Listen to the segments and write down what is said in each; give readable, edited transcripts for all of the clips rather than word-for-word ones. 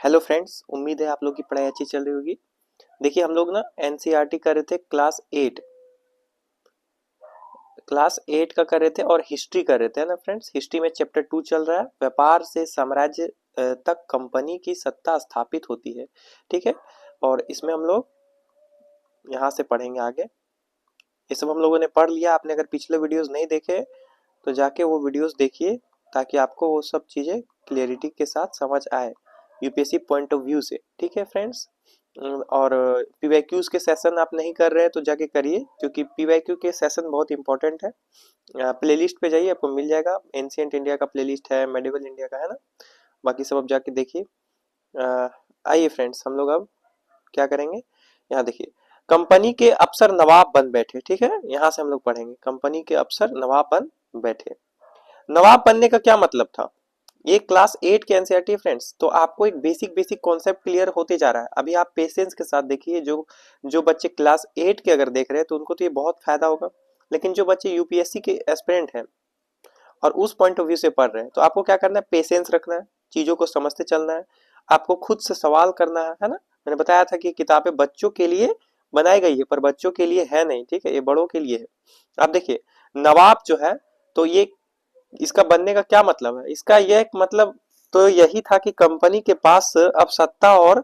Hello friends, उम्मीद है आप लोग की पढ़ाई अच्छी चल रही होगी। देखिए हम लोग ना एनसीईआरटी कर रहे थे क्लास 8 का कर रहे थे और हिस्ट्री कर रहे थे ना फ्रेंड्स। हिस्ट्री में चैप्टर 2 चल रहा है, व्यापार से साम्राज्य तक कंपनी की सत्ता स्थापित होती है। ठीक है, और इसमें हम लोग यहाँ से पढ़ेंगे आगे। ये सब हम लोगों ने पढ़ लिया। आपने अगर पिछले वीडियोस नहीं देखे तो जाके वो वीडियोस देखिए, ताकि आपको वो सब चीज़ें क्लियरिटी के साथ समझ आए यूपीएससी पॉइंट ऑफ व्यू से। ठीक है फ्रेंड्स, और पीवाईक्यूज के सेशन आप नहीं कर रहे हैं तो जाके करिए, क्योंकि पीवाईक्यू के सेशन बहुत इंपॉर्टेंट है। प्लेलिस्ट पे जाइए, आपको मिल जाएगा। एंशिएंट इंडिया का प्लेलिस्ट है, मेडिवल इंडिया का है ना, बाकी सब आप जाके देखिए। आइए फ्रेंड्स, हम लोग अब क्या करेंगे, यहाँ देखिए। कंपनी के अफसर नवाब बन बैठे। ठीक है, यहाँ से हम लोग पढ़ेंगे। कंपनी के अफसर नवाब बन बैठे। नवाब बनने का क्या मतलब था? ये क्लास 8 के एनसीईआरटी फ्रेंड्स, तो आपको एक बेसिक बेसिक कॉन्सेप्ट क्लियर होते जा रहा है। अभी आप पेशेंस के साथ देखिए। जो जो बच्चे क्लास 8 के अगर देख रहे हैं तो उनको तो ये बहुत फायदा होगा, लेकिन जो बच्चे यूपीएससी के एस्पिरेंट हैं और उस पॉइंट ऑफ व्यू से पढ़ रहे हैं, तो आपको क्या करना है, पेशेंस रखना है, चीजों को समझते चलना है, आपको खुद से सवाल करना है ना। मैंने बताया था कि किताबें बच्चों के लिए बनाई गई है, पर बच्चों के लिए है नहीं। ठीक है, ये बड़ों के लिए है। आप देखिए, नवाब जो है, तो ये इसका बनने का क्या मतलब है? इसका यह एक मतलब तो यही था कि कंपनी के पास अब सत्ता और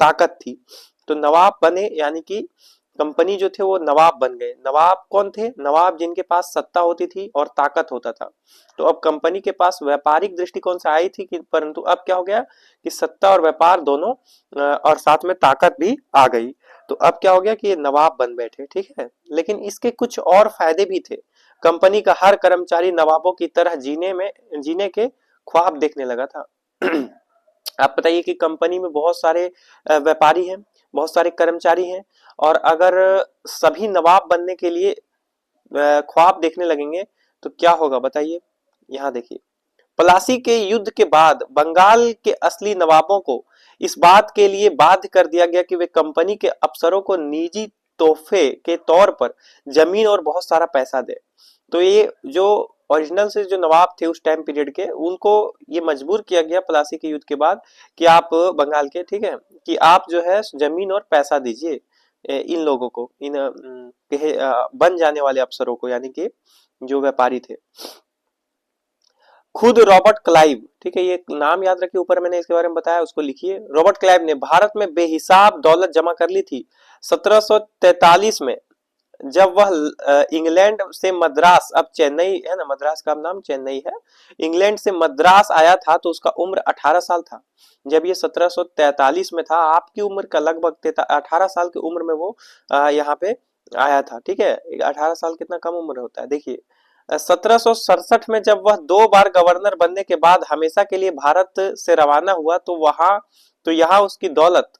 ताकत थी, तो नवाब बने, यानी कि कंपनी जो थे वो नवाब बन गए। नवाब कौन थे? नवाब जिनके पास सत्ता होती थी और ताकत होता था। तो अब कंपनी के पास व्यापारिक दृष्टिकोण से आई थी कि, परंतु अब क्या हो गया कि सत्ता और व्यापार दोनों और साथ में ताकत भी आ गई। तो अब क्या हो गया कि ये नवाब बन बैठे। ठीक है, लेकिन इसके कुछ और फायदे भी थे। कंपनी का हर कर्मचारी नवाबों की तरह जीने के ख्वाब देखने लगा था। आप बताइए कि कंपनी में बहुत सारे व्यापारी हैं, बहुत सारे कर्मचारी हैं, और अगर सभी नवाब बनने के लिए ख्वाब देखने लगेंगे तो क्या होगा बताइए। यहाँ देखिए, प्लासी के युद्ध के बाद बंगाल के असली नवाबों को इस बात के लिए बाध्य कर दिया गया कि वे कंपनी के अफसरों को निजी तोहफे के तौर पर जमीन और बहुत सारा पैसा दे। तो ये जो ओरिजिनल से जो नवाब थे उस टाइम पीरियड के, उनको ये मजबूर किया गया प्लासी के युद्ध के बाद कि आप बंगाल के, ठीक है, कि आप जो है जमीन और पैसा दीजिए इन लोगों को, इन बन जाने वाले अफसरों को, यानी कि जो व्यापारी थे। खुद रॉबर्ट क्लाइव, ठीक है, ये नाम याद रखिए, ऊपर मैंने इसके बारे में बताया, उसको लिखिए। रॉबर्ट क्लाइव ने भारत में बेहिसाब दौलत जमा कर ली थी। 1743 में जब वह इंग्लैंड से मद्रास, अब चेन्नई है ना, मद्रास का नाम चेन्नई है, इंग्लैंड से मद्रास आया था, तो उसका उम्र 18 साल था। जब ये 1743 में था, आपकी उम्र का लगभग 18 साल की उम्र में वो यहाँ पे आया था। ठीक है, 18 साल कितना कम उम्र होता है। देखिए, 1767 में जब वह 2 बार गवर्नर बनने के बाद हमेशा के लिए भारत से रवाना हुआ, तो यहाँ उसकी दौलत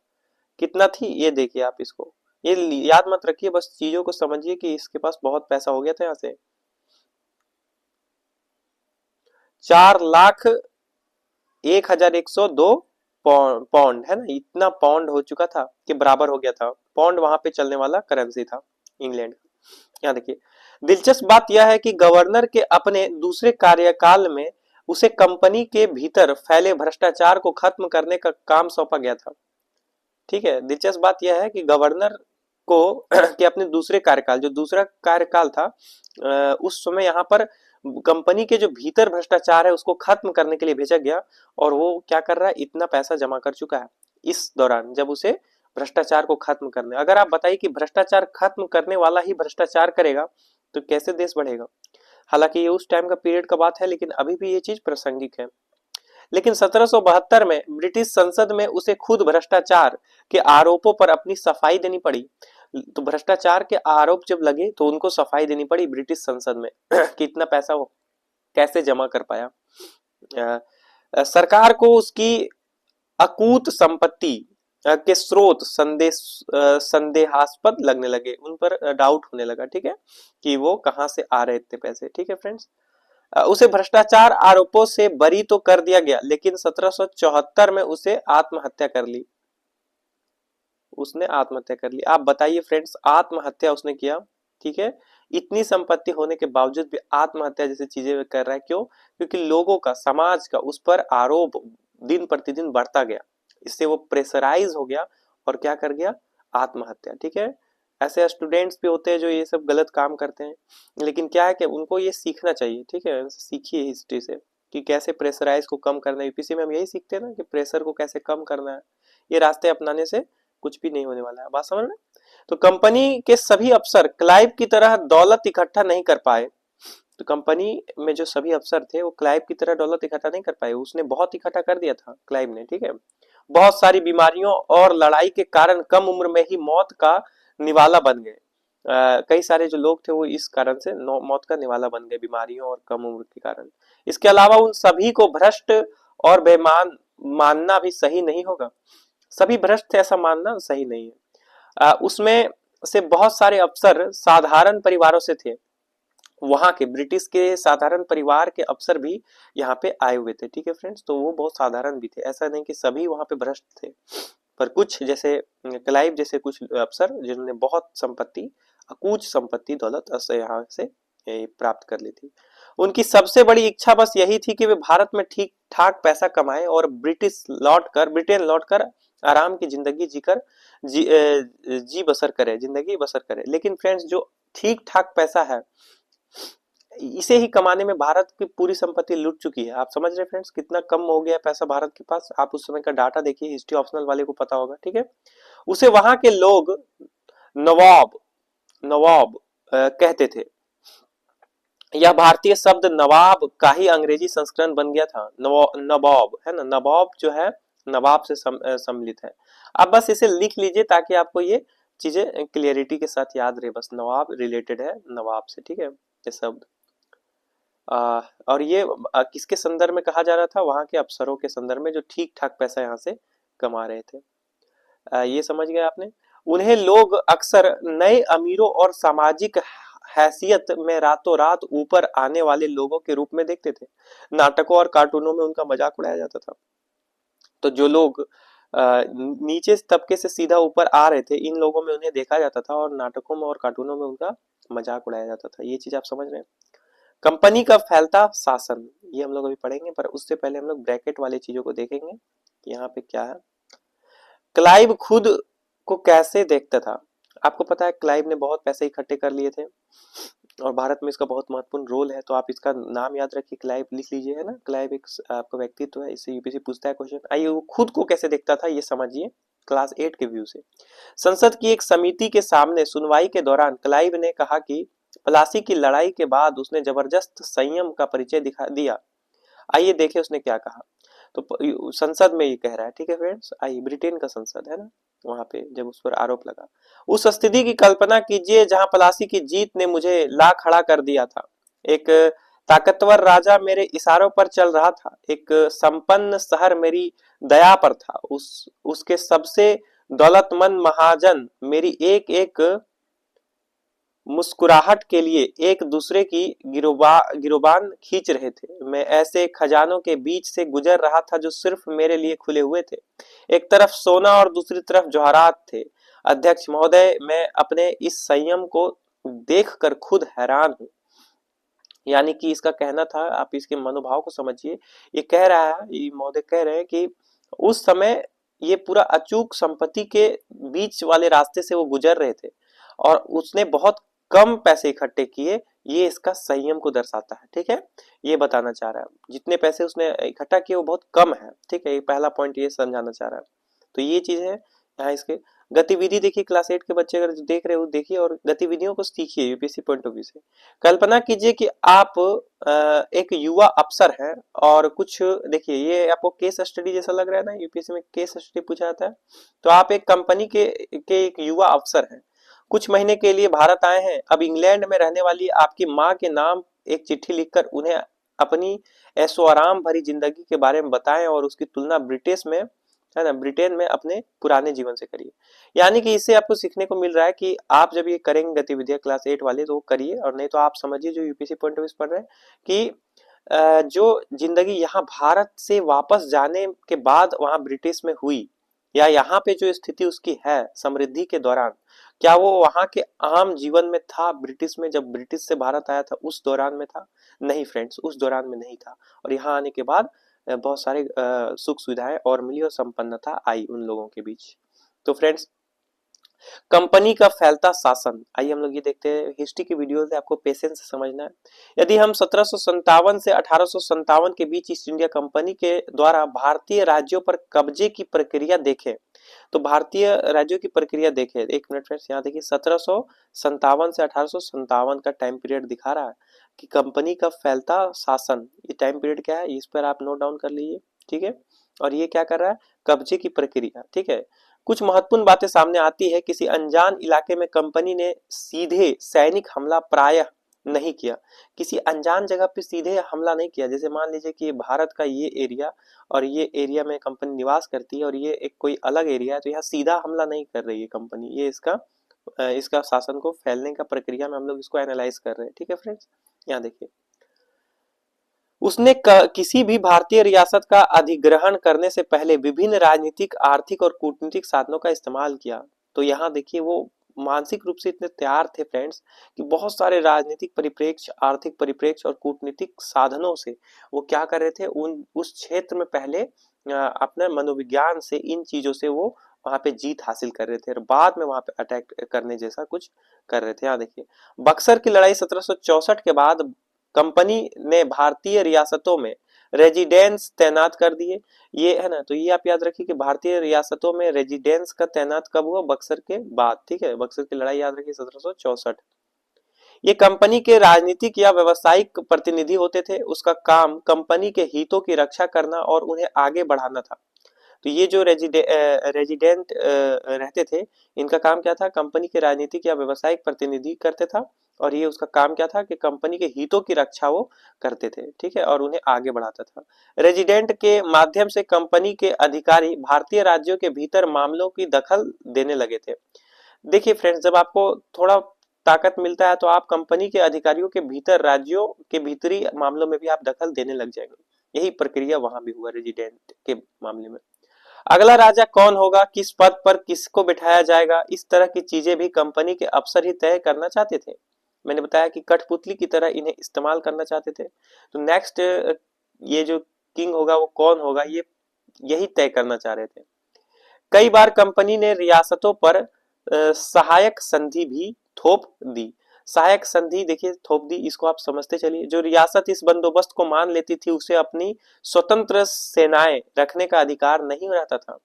कितना थी, ये देखिए आप इसको। ये याद मत रखिए, बस चीजों को समझिए कि इसके पास बहुत पैसा हो गया था। यहाँ से 4,01,102 पौंड है ना, इतना पौंड हो चुका था कि बराबर हो गया था। पौंड वहां पे चलने वाला करेंसी था इंग्लैंड। यहाँ देखिए, दिलचस्प बात यह है कि गवर्नर के अपने दूसरे कार्यकाल में उसे कंपनी के भीतर फैले भ्रष्टाचार को खत्म करने का काम सौंपा गया था। ठीक है, दिलचस्प बात यह है कि गवर्नर को कि अपने दूसरे कार्यकाल, जो दूसरा कार्यकाल था, उस समय यहाँ पर कंपनी के जो भीतर भ्रष्टाचार है उसको खत्म करने के लिए भेजा गया, और वो क्या कर रहा है, इतना पैसा जमा कर चुका है इस दौरान, जब उसे भ्रष्टाचार को खत्म करने। अगर आप बताइए कि भ्रष्टाचार खत्म करने वाला ही भ्रष्टाचार करेगा तो कैसे देश बढ़ेगा। हालांकि ये उस टाइम का पीरियड का बात है, लेकिन अभी भी ये चीज प्रासंगिक है। लेकिन 1772 में ब्रिटिश संसद में उसे खुद भ्रष्टाचार के आरोपों पर अपनी सफाई देनी पड़ी। तो भ्रष्टाचार के आरोप जब लगे तो उनको सफाई देनी पड़ी ब्रिटिश संसद में कि इतना पैसा वो कैसे जमा कर पाया। सरकार को उसकी अकूत संपत्ति के स्रोत संदेहास्पद लगने लगे, उन पर डाउट होने लगा। ठीक है, कि वो कहां से आ रहे थे पैसे। ठीक है फ्रेंड्स, उसे भ्रष्टाचार आरोपों से बरी तो कर दिया गया, लेकिन 1774 में उसे आत्महत्या कर ली। उसने आत्महत्या कर ली। आप बताइए फ्रेंड्स, आत्महत्या उसने किया। ठीक है, इतनी संपत्ति होने के बावजूद भी आत्महत्या जैसी चीजें कर रहा है। क्यों? क्योंकि लोगों का, समाज का उस पर आरोप दिन प्रतिदिन बढ़ता गया, इससे वो प्रेशराइज हो गया और क्या कर गया, आत्महत्या। ठीक है, ऐसे स्टूडेंट्स भी होते हैं जो ये सब गलत काम करते हैं, लेकिन क्या है कि उनको ये सीखना चाहिए। ठीक है, सीखिए हिस्ट्री से कि कैसे प्रेशराइज को कम करना है। यूपीएससी में हम यही सीखते हैं ना कि प्रेशर को कैसे कम करना है। ये रास्ते अपनाने से कुछ भी नहीं होने वाला है, बात समझ रहे। तो कंपनी के सभी अफसर क्लाइव की तरह दौलत इकट्ठा नहीं कर पाए। तो कंपनी में जो सभी अफसर थे वो क्लाइव की तरह दौलत इकट्ठा नहीं कर पाए, उसने बहुत इकट्ठा कर दिया था क्लाइव ने। ठीक है, बहुत सारी बीमारियों और लड़ाई के कारण कम उम्र में ही मौत का निवाला बन गए। कई सारे जो लोग थे वो इस कारण से मौत का निवाला बन गए, बीमारियों और कम उम्र के कारण। इसके अलावा उन सभी को भ्रष्ट और बेईमान मानना भी सही नहीं होगा। सभी भ्रष्ट थे ऐसा मानना सही नहीं है। उसमें से बहुत सारे अफसर साधारण परिवारों से थे, वहां के ब्रिटिश के साधारण परिवार के अफसर भी यहाँ पे आए हुए थे। ठीक है फ्रेंड्स, तो वो बहुत साधारण भी थे, ऐसा नहीं कि सभी वहां पे भ्रष्ट थे, पर कुछ जैसे क्लाइव जैसे कुछ अफसर जिन्होंने बहुत संपत्ति, अकूच संपत्ति दौलत यहाँ से प्राप्त कर ली थी। उनकी सबसे बड़ी इच्छा बस यही थी कि वे भारत में ठीक ठाक पैसा कमाएं और ब्रिटेन लौटकर आराम की जिंदगी जी बसर करे, जिंदगी बसर करे। लेकिन फ्रेंड्स, जो ठीक ठाक पैसा है इसे ही कमाने में भारत की पूरी संपत्ति लुट चुकी है। आप समझ रहे फ्रेंड्स कितना कम हो गया पैसा भारत के पास। आप उस समय का डाटा देखिए, हिस्ट्री ऑप्शनल वाले को पता होगा। ठीक है, उसे वहां के लोग नवाब नवाब कहते थे। यह भारतीय शब्द नवाब का ही अंग्रेजी संस्करण बन गया था। नवाब है ना, नवाब जो है नवाब से सम्मिलित है। आप बस इसे लिख लीजिए ताकि आपको ये चीजें क्लियरिटी के साथ याद रहे। बस नवाब रिलेटेड है नवाब से। ठीक है, ये शब्द और ये किसके संदर्भ में कहा जा रहा था, वहां के अफसरों के संदर्भ में जो ठीक ठाक पैसा यहाँ से कमा रहे थे। ये समझ गए आपने। उन्हें लोग अक्सर नए अमीरों और सामाजिक हैसियत में रातों रात ऊपर आने वाले लोगों के रूप में देखते थे। नाटकों और कार्टूनों में उनका मजाक उड़ाया जाता था। तो जो लोग नीचे तबके से सीधा ऊपर आ रहे थे, इन लोगों में उन्हें देखा जाता था और नाटकों में और कार्टूनों में उनका मजाक उड़ाया जाता था। ये चीज आप समझ रहे हैं। कंपनी का फैलता शासन, ये हम लोग अभी पढ़ेंगे, पर उससे पहले हम लोग ब्रैकेट वाली चीजों को देखेंगे कि यहाँ पे क्या है। क्लाइव खुद को कैसे देखता था। आपको पता है क्लाइव ने बहुत पैसे इकट्ठे कर लिए थे और भारत में इसका बहुत महत्वपूर्ण रोल है। तो आप इसका नाम याद रखिए, क्लाइव लिख लीजिए, है ना। क्लाइव एक आपका व्यक्तित्व है, इससे यूपीएससी पूछता है क्वेश्चन। आइए, वो खुद को कैसे देखता था ये समझिए क्लास 8 के व्यू से। संसद की एक समिति के सामने सुनवाई के दौरान क्लाइव ने कहा कि प्लासी की लड़ाई के बाद उसने जबरदस्त संयम का परिचय दिखा दिया। आइए देखें उसने क्या कहा। तो संसद में ये कह रहा है। ठीक है फ्रेंड्स, आइए, ब्रिटेन का संसद है ना, वहां पे जब उस पर आरोप लगा। उस स्थिति की कल्पना कीजिए जहां प्लासी की जीत ने मुझे ला खड़ा कर दिया था। एक ताकतवर राजा मेरे इशारों पर चल रहा था, एक संपन्न शहर मेरी दया पर था, उसके सबसे दौलतमंद महाजन मेरी एक एक मुस्कुराहट के लिए एक दूसरे की गिरोबान खींच रहे थे। मैं ऐसे खजानों के बीच से गुजर रहा था जो सिर्फ मेरे लिए खुले हुए थे। एक तरफ सोना और दूसरी तरफ जवाहरात थे। अध्यक्ष महोदय, मैं अपने इस संयम को देखकर खुद हैरान हूँ। यानी कि इसका कहना था, आप इसके मनोभाव को समझिए। ये कह रहा है, ये महोदय कह रहे हैं कि उस समय ये पूरा अचूक संपत्ति के बीच वाले रास्ते से वो गुजर रहे थे और उसने बहुत कम पैसे इकट्ठे किए। ये इसका संयम को दर्शाता है। ठीक है, ये बताना चाह रहा है जितने पैसे उसने इकट्ठा किए वो बहुत कम है। ठीक है, ये पहला पॉइंट ये समझाना चाह रहा है। तो ये चीज है यहाँ इसके। गतिविधि देखिए, क्लास 8 के बच्चे अगर देख रहे हो देखिए और गतिविधियों को सीखिए यूपीएससी पॉइंट ऑफ व्यू से। कल्पना कीजिए कि आप एक युवा अफसर हैं और कुछ देखिए, ये आपको केस स्टडी जैसा लग रहा है ना, यूपीएससी में केस स्टडी पूछा जाता है। तो आप एक कंपनी के एक युवा अफसर हैं, कुछ महीने के लिए भारत आए हैं। अब इंग्लैंड में रहने वाली आपकी माँ के नाम एक चिट्ठी लिखकर उन्हें अपनी ऐशो आराम भरी जिंदगी के बारे में बताएं और उसकी तुलना ब्रिटेन में अपने पुराने जीवन से करिए। यानी कि इससे आपको सीखने को मिल रहा है कि आप जब ये करेंगे गतिविधियां क्लास 8 वाले तो करिए, और नहीं तो आप समझिए जो यूपीएससी पॉइंट ऑफ व्यू पढ़ रहे हैं कि जो जिंदगी यहाँ भारत से वापस जाने के बाद वहां ब्रिटिश में हुई, या यहाँ पे जो स्थिति उसकी है समृद्धि के दौरान, क्या वो वहां के आम जीवन में था ब्रिटिश में, जब ब्रिटिश से भारत आया था उस दौरान में था? नहीं फ्रेंड्स, उस दौरान में नहीं था। और यहाँ आने के बाद बहुत सारे सुख सुविधाएं और मिली और संपन्नता आई उन लोगों के बीच। तो फ्रेंड्स, कंपनी का फैलता शासन, आइए हम लोग ये देखते हैं। हिस्ट्री की वीडियो है, आपको पेशेंस से समझना है। यदि हम 1757 से 1857 के बीच ईस्ट इंडिया कंपनी के द्वारा भारतीय राज्यों पर कब्जे की प्रक्रिया देखें, तो भारतीय राज्यों की प्रक्रिया देखें, एक मिनट फ्रेंड्स, यहाँ देखिए 1757 से 1857 का टाइम पीरियड दिखा रहा है कि कंपनी का फैलता शासन, ये टाइम पीरियड क्या है, इस पर आप नोट डाउन कर लीजिए, ठीक है। और ये क्या कर रहा है, कब्जे की प्रक्रिया, ठीक है। कुछ महत्वपूर्ण बातें सामने आती है। किसी अनजान इलाके में कंपनी ने सीधे सैनिक हमला प्रायः नहीं किया, किसी अनजान जगह पे सीधे हमला नहीं किया। जैसे मान लीजिए कि भारत का ये एरिया और ये एरिया में कंपनी निवास करती है और ये एक कोई अलग एरिया है, तो यहाँ सीधा हमला नहीं कर रही है कंपनी, ये इसका शासन को फैलने का प्रक्रिया में हम लोग इसको एनालाइज कर रहे हैं, ठीक है फ्रेंड्स। यहाँ देखिए, उसने किसी भी भारतीय रियासत का अधिग्रहण करने से पहले विभिन्न राजनीतिक, आर्थिक और कूटनीतिक साधनों का इस्तेमाल किया। तो यहाँ देखिए वो मानसिक रूप से इतने तैयार थे फ्रेंड्स कि बहुत सारे राजनीतिक परिप्रेक्ष्य, आर्थिक परिप्रेक्ष्य और कूटनीतिक साधनों से वो क्या कर रहे थे, उस क्षेत्र में पहले अपने मनोविज्ञान से इन चीजों से वो वहां पे जीत हासिल कर रहे थे और बाद में वहां पे अटैक करने जैसा कुछ कर रहे थे। यहाँ देखिए, बक्सर की लड़ाई 1764 के बाद कंपनी ने भारतीय रियासतों में रेजिडेंस तैनात कर दिए, ये है ना। तो ये आप याद रखिए कि भारतीय रियासतों में रेजिडेंस का तैनात कब हुआ, बक्सर के बाद, ठीक है। बक्सर की लड़ाई याद रखिए 1764। ये कंपनी के राजनीतिक या व्यवसायिक प्रतिनिधि होते थे, उसका काम कंपनी के हितों की रक्षा करना और उन्हें आगे बढ़ाना था। तो ये जो रेजिडेंट रहते थे, इनका काम क्या था, कंपनी के राजनीतिक या व्यवसायिक प्रतिनिधि करते था और ये उसका काम क्या था कि कंपनी के हितों की रक्षा वो करते थे, ठीक है, और उन्हें आगे बढ़ाता था। रेजिडेंट के माध्यम से कंपनी के अधिकारी भारतीय राज्यों के भीतर मामलों की दखल देने लगे थे। देखिए फ्रेंड्स, जब आपको थोड़ा ताकत मिलता है तो आप कंपनी के अधिकारियों के भीतर, राज्यों के भीतरी मामलों में भी आप दखल देने लग जाएंगे। यही प्रक्रिया वहां भी हुआ रेजिडेंट के मामले में। अगला राजा कौन होगा, किस पद पर किसको बिठाया जाएगा, इस तरह की चीजें भी कंपनी के अफसर ही तय करना चाहते थे। मैंने बताया कि कठपुतली की तरह इन्हें इस्तेमाल करना चाहते थे। तो नेक्स्ट ये जो किंग होगा वो कौन होगा, ये यही तय करना चाह रहे थे। कई बार कंपनी ने रियासतों पर सहायक संधि भी थोप दी। सहायक संधि देखिए थोप दी, इसको आप समझते चलिए। जो रियासत इस बंदोबस्त को मान लेती थी उसे अपनी स्वतंत्र सेनाएं रखने का अधिकार नहीं रहता था।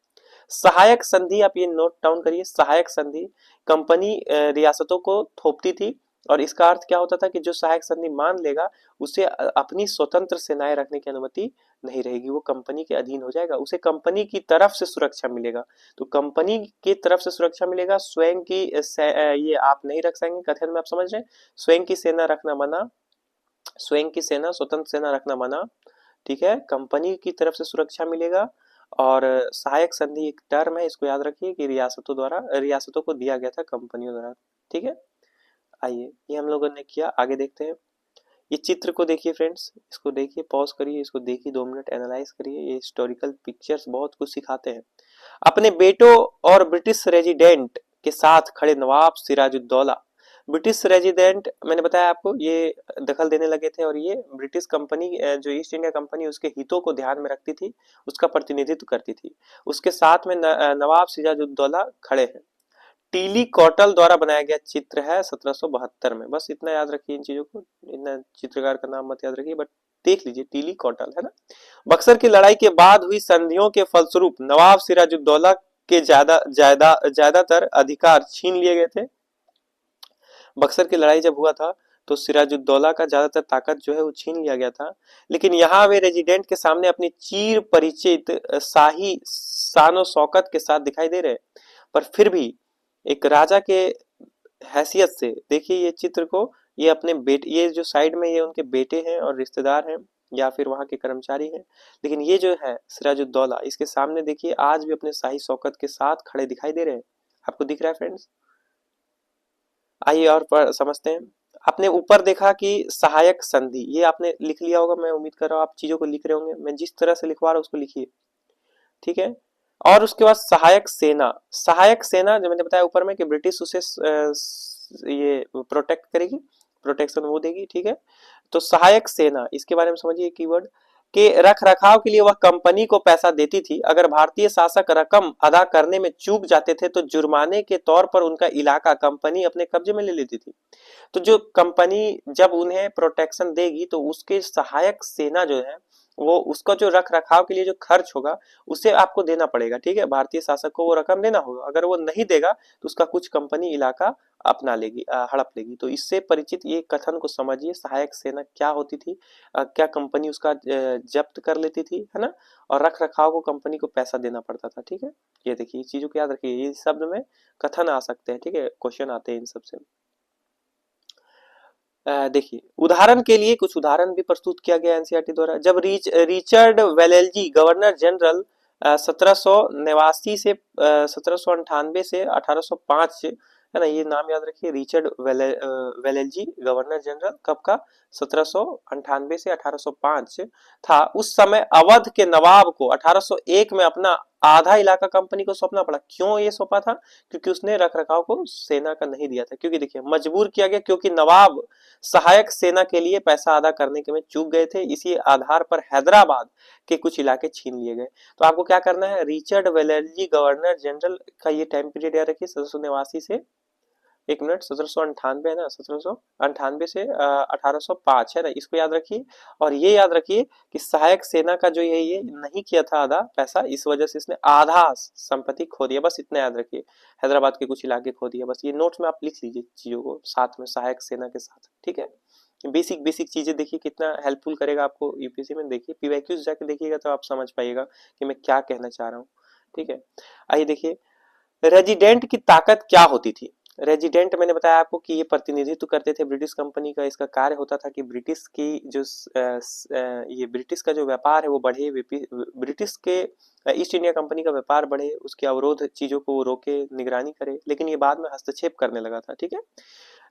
सहायक संधि आप ये नोट डाउन करिए, सहायक संधि कंपनी रियासतों को थोपती थी और इसका अर्थ क्या होता था कि जो सहायक संधि मान लेगा उसे अपनी स्वतंत्र सेनाएं रखने की अनुमति नहीं रहेगी, वो कंपनी के अधीन हो जाएगा, उसे कंपनी की तरफ से सुरक्षा मिलेगा। तो कंपनी की तरफ से सुरक्षा मिलेगा, स्वयं की ये आप नहीं रख सकेंगे। कथन में आप समझ रहे हैं, स्वयं की सेना रखना मना, स्वयं की सेना, स्वतंत्र सेना रखना मना, ठीक है। कंपनी की तरफ से सुरक्षा मिलेगा। और सहायक संधि एक टर्म है, इसको याद रखिए कि रियासतों को दिया गया था कंपनियों द्वारा, ठीक है। आइए ये हम लोगों ने किया, आगे देखते हैं। ये चित्र को देखिए फ्रेंड्स, इसको देखिए, पॉज करिए, इसको देखिए, 2 मिनट एनालाइज करिए। ये हिस्टोरिकल पिक्चर्स बहुत कुछ सिखाते हैं। अपने बेटों और ब्रिटिश रेजिडेंट के साथ खड़े नवाब सिराजुद्दौला, ब्रिटिश रेजिडेंट मैंने बताया आपको, ये दखल देने लगे थे और ये ब्रिटिश कंपनी, जो ईस्ट इंडिया कंपनी उसके हितों को ध्यान में रखती थी, उसका प्रतिनिधित्व करती थी। उसके साथ में नवाब सिराजुद्दौला खड़े हैं। टीली कौटल द्वारा बनाया गया चित्र है 1772 में। बस इतना याद रखिए इन चीजों को, इतना चित्रकार का नाम मत याद रखिए, बट देख लीजिए, टीली कौटल है ना। बक्सर की लड़ाई के बाद हुई संधियों के फलस्वरूप नवाब सिराजुद्दौला के ज्यादातर अधिकार छीन लिए गए थे। बक्सर की लड़ाई जब हुआ था तो सिराजुद्दौला का ज्यादातर ताकत जो है वो छीन लिया गया था। लेकिन यहाँ वे रेजिडेंट के सामने अपनी चीर परिचित शाही शानो शौकत के साथ दिखाई दे रहे, पर फिर भी एक राजा के हैसियत से देखिए ये चित्र को, ये अपने बेटे, ये जो साइड में ये उनके बेटे हैं और रिश्तेदार हैं या फिर वहां के कर्मचारी हैं, लेकिन ये जो है सिराजुद्दौला, इसके सामने देखिए आज भी अपने शाही शौकत के साथ खड़े दिखाई दे रहे हैं। आपको दिख रहा है फ्रेंड्स? आइए और समझते हैं। आपने ऊपर देखा कि सहायक संधि, ये आपने लिख लिया होगा, मैं उम्मीद कर रहा हूँ आप चीजों को लिख रहे होंगे। मैं जिस तरह से लिखवा रहा हूँ उसको लिखिए, ठीक है। और उसके बाद सहायक सेना, सहायक सेना जो मैंने बताया ऊपर में कि ब्रिटिश उसे ये प्रोटेक्ट करेगी, प्रोटेक्शन वो देगी, ठीक है। तो सहायक सेना, इसके बारे में समझिए कीवर्ड। के रख रखाव के लिए वह कंपनी को पैसा देती थी। अगर भारतीय शासक रकम अदा करने में चूक जाते थे तो जुर्माने के तौर पर उनका इलाका कंपनी अपने कब्जे में ले लेती थी। तो जो कंपनी जब उन्हें प्रोटेक्शन देगी तो उसके सहायक सेना जो है वो उसका जो रख रखाव के लिए जो खर्च होगा उसे आपको देना पड़ेगा, ठीक है। भारतीय शासक को वो रकम देना होगा, अगर वो नहीं देगा तो उसका कुछ कंपनी इलाका अपना लेगी, हड़प लेगी। तो इससे परिचित ये कथन को समझिए, सहायक सेना क्या होती थी, क्या कंपनी उसका जब्त कर लेती थी, है ना, और रख रखाव को कंपनी को पैसा देना पड़ता था, ठीक है। ये देखिए इस चीजों को याद रखिए, ये शब्द में कथन आ सकते हैं, ठीक है, क्वेश्चन आते हैं इन सबसे। देखिए उदाहरण के लिए कुछ उदाहरण भी प्रस्तुत किया गया एनसीईआरटी द्वारा। जब रिचर्ड वेलेल्जी गवर्नर जनरल 1789 से 1798 से 1805, है ना, ये नाम याद रखिए, रिचर्ड वेलेल्जी गवर्नर जनरल कब का, 1798 से 1805 था। उस समय अवध के नवाब को 1801 में अपना आधा इलाका कंपनी को सौंपना पड़ा। क्यों ये सौंपा था? क्योंकि उसने रख रखाव को सेना का नहीं दिया था। क्योंकि देखिए मजबूर किया गया, क्योंकि नवाब सहायक सेना के लिए पैसा अदा करने के में चूक गए थे। इसी आधार पर हैदराबाद के कुछ इलाके छीन लिए गए। तो आपको क्या करना है, रिचर्ड वेलेल्जी गवर्नर जनरल का ये टाइम पीरियड याद रखिए, 1789 से 1798 है ना, 1798 से 1805 है ना, इसको याद रखिए। और ये याद रखिए कि सहायक सेना का जो ये नहीं किया था आधा पैसा, इस वजह से इसने आधा संपत्ति खो दिया, बस इतना याद रखिए। हैदराबाद के कुछ इलाके खो दिया, बस ये नोट्स में आप लिख लीजिए चीजों को साथ में, सहायक सेना के साथ, ठीक है। बेसिक बेसिक चीजें देखिए कितना हेल्पफुल करेगा आपको यूपीएससी में। देखिए पीवाईक्यूज जाके देखिएगा तो आप समझ पाइएगा कि मैं क्या कहना चाह रहा हूँ, ठीक है। आइए देखिए रेजिडेंट की ताकत क्या होती थी। रेजिडेंट मैंने बताया आपको कि ये प्रतिनिधित्व करते थे ब्रिटिश कंपनी का। इसका कार्य होता था कि ब्रिटिश की जो ये ब्रिटिश का जो व्यापार है वो बढ़े, ब्रिटिश के ईस्ट इंडिया कंपनी का व्यापार बढ़े, उसके अवरोध चीजों को रोके, निगरानी करे। लेकिन ये बाद में हस्तक्षेप करने लगा था, ठीक है।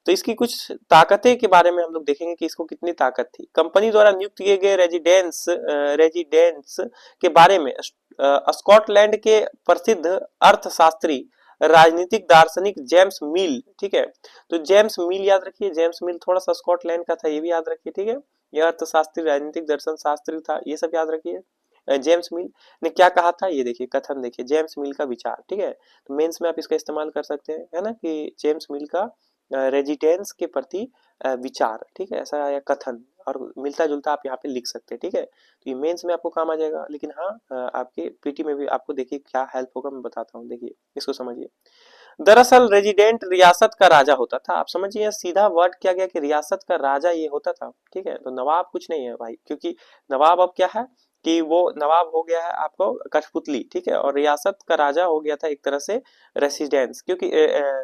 तो इसकी कुछ ताकतें के बारे में हम लोग देखेंगे कि इसको कितनी ताकत थी। कंपनी द्वारा नियुक्त किए गए रेजिडेंट्स के बारे में स्कॉटलैंड के प्रसिद्ध अर्थशास्त्री राजनीतिक दार्शनिक जेम्स मिल, ठीक है। तो जेम्स मिल याद रखिए, जेम्स मिल थोड़ा सा स्कॉटलैंड का था, ये भी याद रखिए, ठीक है। ये अर्थशास्त्री, राजनीतिक दर्शन शास्त्री था, ये सब याद रखिए। जेम्स मिल ने क्या कहा था, ये देखिए कथन देखिए, जेम्स मिल का विचार, ठीक है। तो मेंस में आप इसका इस्तेमाल कर सकते हैं, है ना, कि जेम्स मिल का रेजिडेंस के प्रति विचार, ठीक है, ऐसा या कथन, और मिलता जुलता आप यहाँ पे लिख सकते हैं, ठीक है। तो ये मेंस में आपको काम आ जाएगा। लेकिन हाँ आपके पीटी में भी आपको देखिए क्या हेल्प होगा, मैं बताता हूँ, देखिए इसको समझिए। दरअसल रेजिडेंट रियासत का राजा होता था। आप समझिए सीधा वर्ड किया गया कि रियासत का राजा ये होता था, ठीक है। तो नवाब कुछ नहीं है भाई, क्योंकि नवाब अब क्या है कि वो नवाब हो गया है आपको कठपुतली, ठीक है। और रियासत का राजा हो गया था एक तरह से रेसिडेंस, क्योंकि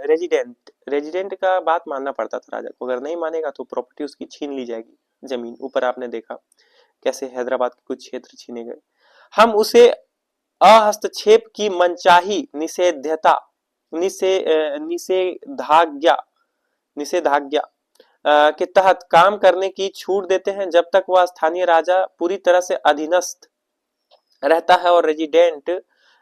रेजिडेंट का बात मानना पड़ता था राजा को। अगर नहीं मानेगा तो प्रॉपर्टी उसकी छीन ली जाएगी, जमीन। ऊपर आपने देखा कैसे हैदराबाद के कुछ क्षेत्र छीने गए। हम उसे अहस्तक्षेप की मनचाही निषेध्यता निषेधाज्ञा निषेधाज्ञा के तहत काम करने की छूट देते हैं, जब तक वह स्थानीय राजा पूरी तरह से अधीनस्थ रहता है और रेजिडेंट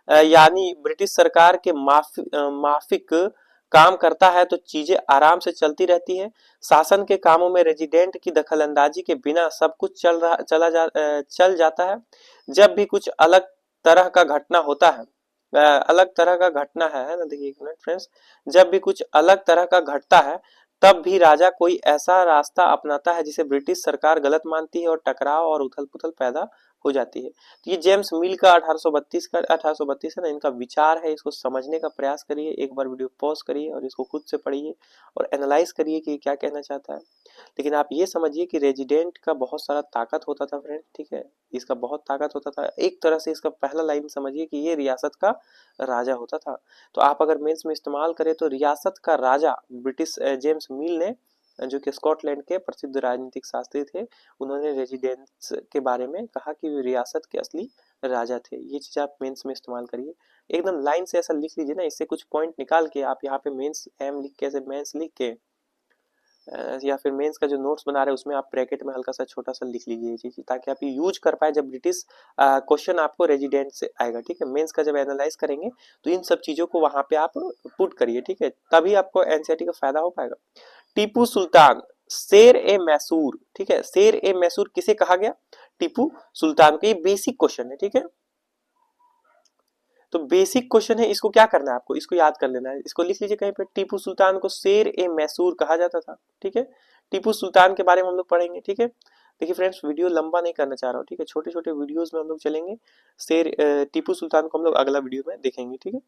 यानी ब्रिटिश सरकार के माफिक काम करता है, तो चीजें आराम से चलती रहती है। शासन के कामों में रेजिडेंट की दखलंदाजी के बिना सब कुछ चल जाता है। जब भी कुछ अलग तरह का घटना होता है, अलग तरह का घटना है ना, देखिए एक मिनट फ्रेंड्स, जब भी कुछ अलग तरह का घटता है तब भी राजा कोई ऐसा रास्ता अपनाता है जिसे ब्रिटिश सरकार गलत मानती है और टकराव और उथल पुथल पैदा हो जाती है। तो ये जेम्स मिल का 1832 है ना, इनका विचार है। इसको समझने का प्रयास करिए, एक बार वीडियो पॉज करिए और इसको खुद से पढ़िए और एनालाइज करिए कि क्या कहना चाहता है। लेकिन आप ये समझिए कि रेजिडेंट का बहुत सारा ताकत होता था फ्रेंड, ठीक है। इसका बहुत ताकत होता था। एक तरह से इसका पहला लाइन समझिए कि ये रियासत का राजा होता था। तो आप अगर मेंस में इस्तेमाल करें तो रियासत का राजा ब्रिटिश जेम्स मिल ने, जो कि स्कॉटलैंड के प्रसिद्ध राजनीतिक शास्त्री थे, उन्होंने रेजिडेंस के बारे में कहा कि वे रियासत के असली राजा थे। ये चीज आप मेंस में इस्तेमाल करिए, एकदम लाइन से ऐसा लिख लीजिए ना, इससे कुछ पॉइंट निकाल के आप यहाँ पे मेंस एम लिख के, ऐसे मेंस लिख के, या फिर मेंस का जो नोट्स बना रहे हैं उसमें आप ब्रैकेट में हल्का सा छोटा सा लिख लीजिए ये चीज, ताकि आप यूज कर पाए जब ब्रिटिश क्वेश्चन आपको रेजिडेंट से आएगा, ठीक है। मेंस का जब एनालाइज करेंगे तो इन सब चीजों को वहां पे आप पुट करिए, ठीक है, तभी आपको एनसीईआरटी का फायदा हो पाएगा। टीपू सुल्तान शेर ए मैसूर, ठीक है, शेर ए मैसूर किसे कहा गया? टीपू सुल्तान को, ये बेसिक क्वेश्चन है, ठीक है। तो बेसिक क्वेश्चन है, इसको क्या करना है आपको, इसको याद कर लेना है, इसको लिख लीजिए कहीं पे। टीपू सुल्तान को शेर ए मैसूर कहा जाता था, ठीक है। टीपू सुल्तान के बारे में हम लोग पढ़ेंगे, ठीक है। देखिए फ्रेंड्स, वीडियो लंबा नहीं करना चाह रहा हूँ, ठीक है, छोटे छोटे वीडियोस में हम लोग चलेंगे। टीपू सुल्तान को हम लोग अगला वीडियो में देखेंगे, ठीक है।